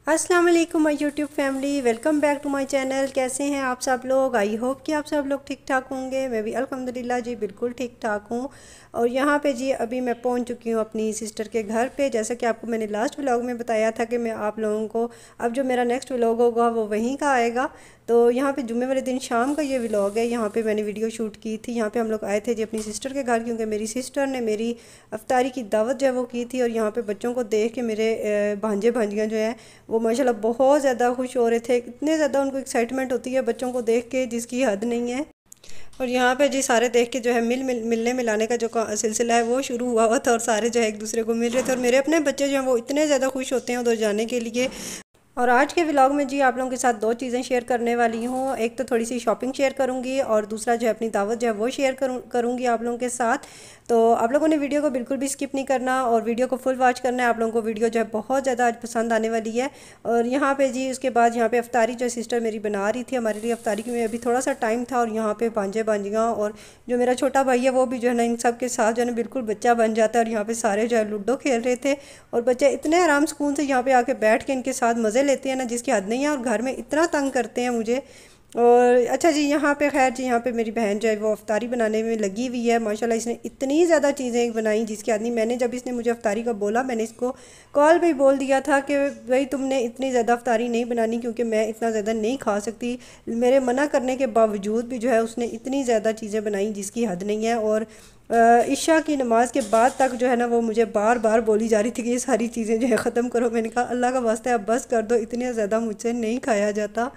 अस्सलाम वालेकुम my YouTube family, welcome back to my channel. कैसे हैं आप सब लोग? आई होप कि आप सब लोग ठीक ठाक होंगे। मैं भी अल्हम्दुलिल्लाह जी बिल्कुल ठीक ठाक हूँ। और यहाँ पे जी अभी मैं पहुँच चुकी हूँ अपनी सिस्टर के घर पे। जैसा कि आपको मैंने लास्ट व्लॉग में बताया था कि मैं आप लोगों को अब जो मेरा नेक्स्ट व्लॉग होगा वो वहीं का आएगा। तो यहाँ पे जुम्मे वाले दिन शाम का ये व्लॉग है। यहाँ पे मैंने वीडियो शूट की थी। यहाँ पे हम लोग आए थे जी अपनी सिस्टर के घर, क्योंकि मेरी सिस्टर ने मेरी अफ्तारी की दावत जो है वो की थी। और यहाँ पे बच्चों को देख के मेरे भांजे भांजियाँ जो हैं वो माशाल्लाह बहुत ज़्यादा खुश हो रहे थे। इतने ज़्यादा उनको एक्साइटमेंट होती है बच्चों को देख के जिसकी हद नहीं है। और यहाँ पे जी सारे देख के जो है मिलने मिलाने का जो सिलसिला है वो शुरू हुआ था। और सारे जो है एक दूसरे को मिल रहे थे। और मेरे अपने बच्चे जो हैं वो इतने ज़्यादा खुश होते हैं उधर जाने के लिए। और आज के व्लॉग में जी आप लोगों के साथ दो चीज़ें शेयर करने वाली हूँ। एक तो थोड़ी सी शॉपिंग शेयर करूँगी और दूसरा जो है अपनी दावत जो है वो शेयर करूँगी आप लोगों के साथ। तो आप लोगों ने वीडियो को बिल्कुल भी स्किप नहीं करना और वीडियो को फुल वॉच करना है। आप लोगों को वीडियो जो है बहुत ज़्यादा आज पसंद आने वाली है। और यहाँ पे जी उसके बाद यहाँ पे अफ्तारी जो सिस्टर मेरी बना रही थी हमारे लिए अफ्तारी की, में अभी थोड़ा सा टाइम था। और यहाँ पे भांजे भांजियाँ और जो मेरा छोटा भाई है वो भी जो है ना इन सब के साथ जो है ना बिल्कुल बच्चा बन जाता है। और यहाँ पे सारे जो है लूडो खेल रहे थे और बच्चे इतने आराम सुकून से यहाँ पे आके बैठ के इनके साथ मज़े लेते हैं ना जिसकी हद नहीं है। और घर में इतना तंग करते हैं मुझे। और अच्छा जी यहाँ पे खैर जी यहाँ पे मेरी बहन जो है वो अफ्तारी बनाने में लगी हुई है। माशाल्लाह इसने इतनी ज़्यादा चीज़ें बनाई जिसकी आदमी। मैंने जब इसने मुझे अफ्तारी का बोला मैंने इसको कॉल पे ही बोल दिया था कि भाई तुमने इतनी ज़्यादा अफ्तारी नहीं बनानी, क्योंकि मैं इतना ज़्यादा नहीं खा सकती। मेरे मना करने के बावजूद भी जो है उसने इतनी ज़्यादा चीज़ें बनाई जिसकी हद नहीं है। और इशा की नमाज़ के बाद तक जो है ना वो मुझे बार बार बोली जा रही थी कि ये सारी चीज़ें जो है ख़त्म करो। मैंने कहा अल्लाह का वास्ता है अब बस कर दो, इतने ज़्यादा मुझसे नहीं खाया जाता।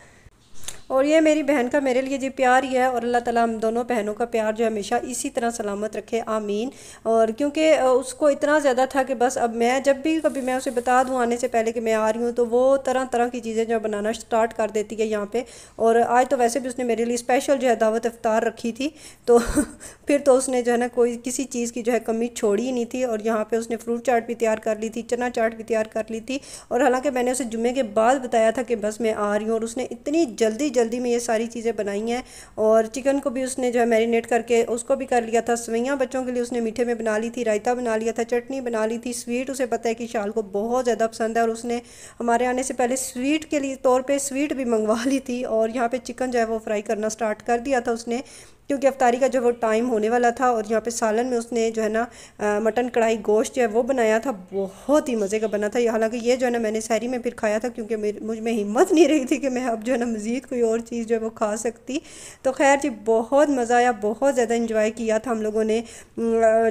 और ये मेरी बहन का मेरे लिए जी प्यार ही है। और अल्लाह ताला हम दोनों बहनों का प्यार जो है हमेशा इसी तरह सलामत रखे, आमीन। और क्योंकि उसको इतना ज़्यादा था कि बस अब मैं जब भी कभी मैं उसे बता दूँ आने से पहले कि मैं आ रही हूँ तो वो तरह तरह की चीज़ें जो बनाना स्टार्ट कर देती है यहाँ पे। और आज तो वैसे भी उसने मेरे लिए स्पेशल जो है दावत इफ्तार रखी थी। तो फिर तो उसने जो है ना कोई किसी चीज़ की जो है कमी छोड़ी ही नहीं थी। और यहाँ पर उसने फ्रूट चाट भी तैयार कर ली थी, चना चाट भी तैयार कर ली थी। और हालाँकि मैंने उसे जुम्मे के बाद बताया था कि बस मैं आ रही हूँ, और उसने इतनी जल्दी जल्दी में ये सारी चीज़ें बनाई हैं। और चिकन को भी उसने जो है मैरिनेट करके उसको भी कर लिया था। सवैयाँ बच्चों के लिए उसने मीठे में बना ली थी, रायता बना लिया था, चटनी बना ली थी। स्वीट उसे पता है कि शाल को बहुत ज़्यादा पसंद है और उसने हमारे आने से पहले स्वीट के लिए तौर पे स्वीट भी मंगवा ली थी। और यहाँ पे चिकन जो है वो फ्राई करना स्टार्ट कर दिया था उसने, क्योंकि अफ्तारी का जो वो टाइम होने वाला था। और यहाँ पे सालन में उसने जो है ना मटन कढ़ाई गोश्त जो है वो बनाया था, बहुत ही मज़े का बना था। हालांकि ये जो है ना मैंने सहरी में फिर खाया था, क्योंकि मुझ में हिम्मत नहीं रही थी कि मैं अब जो है ना मज़ीद कोई और चीज़ जो है वो खा सकती। तो खैर जी बहुत मज़ा आया, बहुत ज़्यादा इंजॉय किया था हम लोगों ने।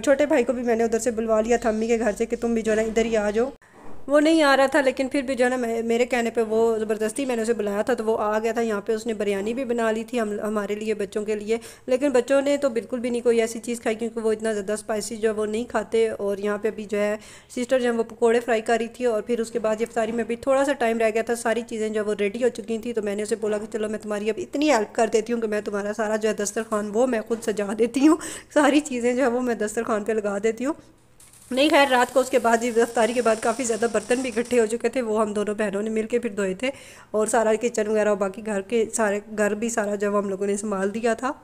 छोटे भाई को भी मैंने उधर से बुलवा लिया था अम्मी के घर से कि तुम भी जो है ना इधर ही आ जाओ। वो नहीं आ रहा था, लेकिन फिर भी जो है ना मेरे कहने पे वो ज़बरदस्ती मैंने उसे बुलाया था तो वो आ गया था। यहाँ पे उसने बिरयानी भी बना ली थी हमारे लिए बच्चों के लिए। लेकिन बच्चों ने तो बिल्कुल भी नहीं कोई ऐसी चीज़ खाई, क्योंकि वो इतना ज़्यादा स्पाइसी जो है वो नहीं खाते। और यहाँ पे भी जो है सिस्टर जो है वो पकौड़े फ्राई कर रही थी। और फिर उसके बाद इफ्तारी में भी थोड़ा सा टाइम रह गया था, सारी चीज़ें जो वो रेडी हो चुकी थी। तो मैंने उसे बोला कि चलो मैं तुम्हारी अब इतनी हेल्प कर देती हूँ कि मैं तुम्हारा सारा जो है दस्तरखान वो मैं खुद सजा देती हूँ, सारी चीज़ें जो है वो मैं दस्तरखान पर लगा देती हूँ। नहीं खैर रात को उसके बाद ही गिरफ्तारी के बाद काफ़ी ज़्यादा बर्तन भी इकट्ठे हो चुके थे, वो हम दोनों बहनों ने मिलके फिर धोए थे। और सारा किचन वगैरह और बाकी घर के सारे घर भी सारा जब हम लोगों ने संभाल दिया था।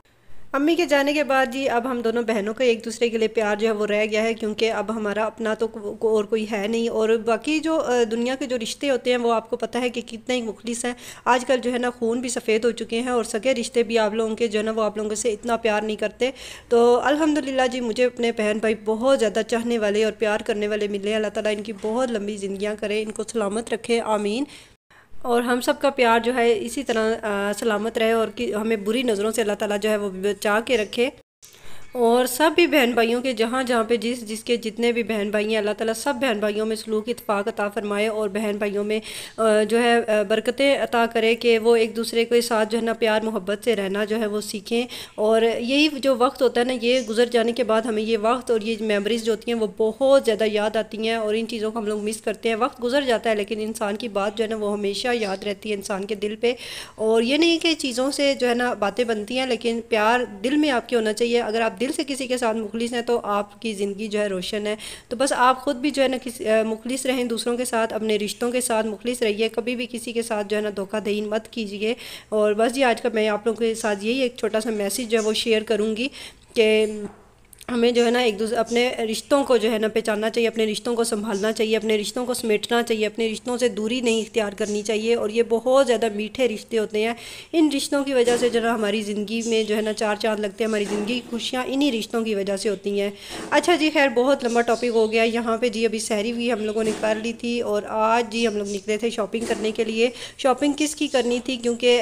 अम्मी के जाने के बाद जी अब हम दोनों बहनों का एक दूसरे के लिए प्यार जो है वो रह गया है, क्योंकि अब हमारा अपना तो और कोई है नहीं। और बाकी जो दुनिया के जो रिश्ते होते हैं वो आपको पता है कि कितने ही मुखलिस हैं। आजकल जो है ना खून भी सफ़ेद हो चुके हैं और सगे रिश्ते भी आप लोगों के जो है ना वो आप लोगों से इतना प्यार नहीं करते। तो अल्हम्दुलिल्लाह जी मुझे अपने बहन भाई बहुत ज़्यादा चाहने वाले और प्यार करने वाले मिले। अल्लाह ताला इनकी बहुत लंबी ज़िंदगियाँ करे, इनको सलामत रखे, आमीन। और हम सब का प्यार जो है इसी तरह सलामत रहे, और कि हमें बुरी नज़रों से अल्लाह ताला जो है वो बचा के रखे। और सब भी बहन भाइयों के जहाँ जहाँ पे जिसके जितने भी बहन भाई हैं अल्लाह ताला सब बहन भाइयों में सलूक इत्फाक अता फरमाए। और बहन भाइयों में जो है बरकतें अता करे कि वो एक दूसरे के साथ जो है ना प्यार मोहब्बत से रहना जो है वो सीखें। और यही जो वक्त होता है ना ये गुजर जाने के बाद हमें ये वक्त और ये मेमोरीज़ जो होती हैं वो बहुत ज़्यादा याद आती हैं, और इन चीज़ों को हम लोग मिस करते हैं। वक्त गुजर जाता है लेकिन इंसान की बात जो है ना वो हमेशा याद रहती है इंसान के दिल पे। और ये नहीं कि चीज़ों से जो है ना बातें बनती हैं, लेकिन प्यार दिल में आपके होना चाहिए। अगर आप दिल से किसी के साथ मुखलिस हैं तो आपकी ज़िंदगी जो है रोशन है। तो बस आप ख़ुद भी जो है ना किसी मुखलिस रहें दूसरों के साथ, अपने रिश्तों के साथ मुखलिस रहिए, कभी भी किसी के साथ जो है ना धोखाधड़ी मत कीजिए। और बस जी आज का मैं आप लोगों के साथ यही एक छोटा सा मैसेज जो है वो शेयर करूँगी कि हमें जो है ना एक दूसरे अपने रिश्तों को जो है ना पहचानना चाहिए, अपने रिश्तों को संभालना चाहिए, अपने रिश्तों को समेटना चाहिए, अपने रिश्तों से दूरी नहीं इख्तियार करनी चाहिए। और ये बहुत ज़्यादा मीठे रिश्ते होते हैं। इन रिश्तों की वजह से जो है हमारी ज़िंदगी में जो है ना चार चांद लगते हैं, हमारी ज़िंदगी की खुशियाँ इन्हीं रिश्तों की वजह से होती हैं। अच्छा जी, खैर बहुत लंबा टॉपिक हो गया यहाँ पे जी। अभी सहरी भी हम लोगों ने कर ली थी और आज जी हम लोग निकले थे शॉपिंग करने के लिए। शॉपिंग किसकी करनी थी, क्योंकि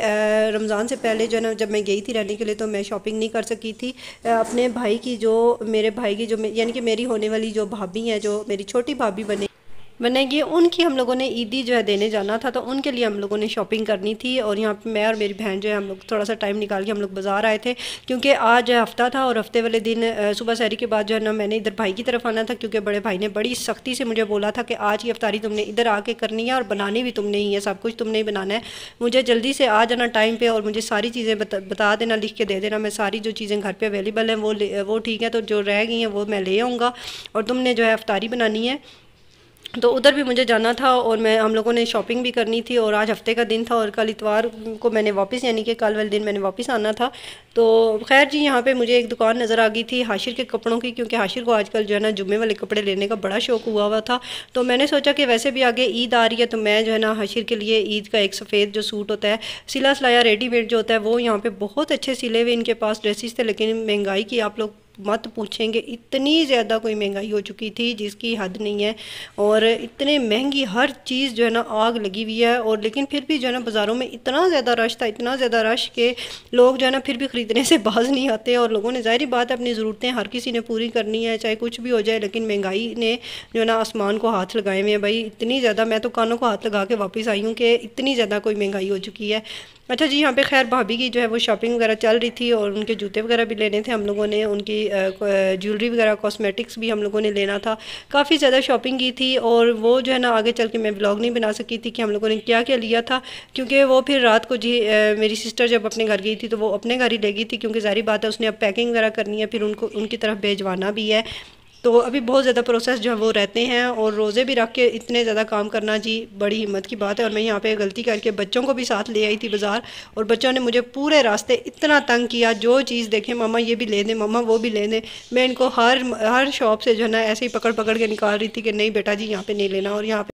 रमज़ान से पहले जो है ना जब मैं गई थी रहने के लिए तो मैं शॉपिंग नहीं कर सकी थी। अपने भाई की जो मेरे भाई की जो यानी कि मेरी होने वाली जो भाभी हैं, जो मेरी छोटी भाभी बनेगी, उनकी हम लोगों ने ईदी जो है देने जाना था, तो उनके लिए हम लोगों ने शॉपिंग करनी थी। और यहाँ पे मैं और मेरी बहन जो है हम लोग थोड़ा सा टाइम निकाल के हम लोग बाज़ार आए थे, क्योंकि आज हफ़्ता था और हफ्ते वाले दिन सुबह सहरी के बाद जो है ना मैंने इधर भाई की तरफ आना था, क्योंकि बड़े भाई ने बड़ी सख्ती से मुझे बोला था कि आज की अफ्तारी तुमने इधर आके करनी है और बनानी भी तुमने ही है, सब कुछ तुमने ही बनाना है। मुझे जल्दी से आ जाना टाइम पर और मुझे सारी चीज़ें बता देना, लिख के दे देना। मैं सारी जो चीज़ें घर पर अवेलेबल हैं वो ठीक है, तो जो रह गई हैं वो मैं ले आऊँगा और तुमने जो है अफ्तारी बनानी है। तो उधर भी मुझे जाना था और हम लोगों ने शॉपिंग भी करनी थी। और आज हफ्ते का दिन था और कल इतवार को मैंने वापस, यानी कि कल वाले दिन मैंने वापस आना था। तो खैर जी, यहाँ पे मुझे एक दुकान नज़र आ गई थी हाशिर के कपड़ों की, क्योंकि हाशिर को आजकल जो है ना जुम्मे वाले कपड़े लेने का बड़ा शौक हुआ था। तो मैंने सोचा कि वैसे भी आगे ईद आ रही है, तो मैं जो है ना हाशिर के लिए ईद का एक सफ़ेद जो सूट होता है सिला सिलाया रेडीमेड जो होता है, वो यहाँ पर बहुत अच्छे सिले हुए इनके पास ड्रेसेस थे। लेकिन महंगाई की आप लोग मत पूछेंगे, इतनी ज़्यादा कोई महंगाई हो चुकी थी जिसकी हद नहीं है। और इतने महंगी हर चीज़ जो है ना आग लगी हुई है। और लेकिन फिर भी जो है ना बाज़ारों में इतना ज़्यादा रश था, इतना ज़्यादा रश के लोग जो है ना फिर भी ख़रीदने से बाज नहीं आते। और लोगों ने ज़ाहिर बात है अपनी ज़रूरतें हर किसी ने पूरी करनी है, चाहे कुछ भी हो जाए। लेकिन महंगाई ने जो है ना आसमान को हाथ लगाए हुए हैं भाई, इतनी ज़्यादा। मैं तो कानों को हाथ लगा के वापस आई हूँ कि इतनी ज़्यादा कोई महंगाई हो चुकी है। अच्छा जी, यहाँ पे खैर भाभी की जो है वो शॉपिंग वगैरह चल रही थी और उनके जूते वगैरह भी लेने थे हम लोगों ने, उनकी ज्वेलरी वगैरह कॉस्मेटिक्स भी हम लोगों ने लेना था। काफ़ी ज़्यादा शॉपिंग की थी और वो जो है ना आगे चल के मैं व्लॉग नहीं बना सकी थी कि हम लोगों ने क्या क्या लिया था, क्योंकि वो फिर रात को जी मेरी सिस्टर जब अपने घर गई थी तो वो अपने घर ही ले गई थी, क्योंकि ज़ाहिर बात है उसने अब पैकिंग वगैरह करनी है, फिर उनको उनकी तरफ भेजवाना भी है। तो अभी बहुत ज़्यादा प्रोसेस जो है वो रहते हैं और रोज़े भी रख के इतने ज़्यादा काम करना जी बड़ी हिम्मत की बात है। और मैं यहाँ पे गलती करके बच्चों को भी साथ ले आई थी बाज़ार, और बच्चों ने मुझे पूरे रास्ते इतना तंग किया, जो चीज़ देखें मम्मा ये भी ले दें, मम्मा वो भी ले दें। मैं इनको हर शॉप से जो है ना ऐसे ही पकड़ पकड़ के निकाल रही थी कि नहीं बेटा जी यहाँ पे नहीं लेना। और यहाँ पे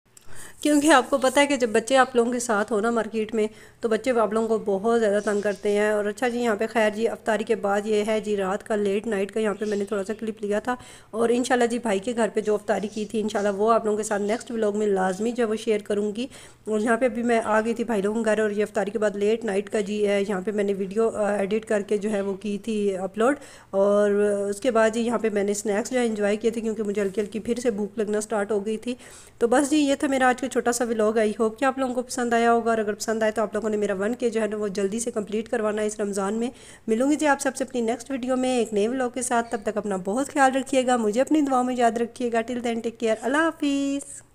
क्योंकि आपको पता है कि जब बच्चे आप लोगों के साथ हो ना मार्केट में, तो बच्चे आप लोगों को बहुत ज़्यादा तंग करते हैं। और अच्छा जी, यहाँ पे खैर जी अफ्तारी के बाद ये है जी रात का लेट नाइट का, यहाँ पे मैंने थोड़ा सा क्लिप लिया था। और इंशाल्लाह जी भाई के घर पे जो अफ्तारी की थी, इंशाल्लाह वो आप लोगों के साथ नेक्स्ट व्लॉग में लाजमी जो है वो शेयर करूँगी। और यहाँ पर अभी मैं आ गई थी भाई लोगों के घर, और ये अफ्तारी के बाद लेट नाइट का जी है यहाँ पर मैंने वीडियो एडिट करके जो है वो की थी अपलोड। और उसके बाद जी यहाँ पर मैंने स्नैक्स जो है इन्जॉय किए थे, क्योंकि मुझे हल्की हल्की फिर से भूख लगना स्टार्ट हो गई थी। तो बस जी ये था मेरा आज का छोटा सा व्लॉग। आई होप कि आप लोगों को पसंद आया होगा, और अगर पसंद आए तो आप लोगों ने मेरा 1K जो है ना वो जल्दी से कंप्लीट करवाना है इस रमज़ान में। मिलूंगी जी आप सबसे अपनी नेक्स्ट वीडियो में एक नए व्लॉग के साथ। तब तक अपना बहुत ख्याल रखिएगा, मुझे अपनी दुआओं में याद रखिएगा। टिल देन टेक केयर, अल्लाह हाफिज़।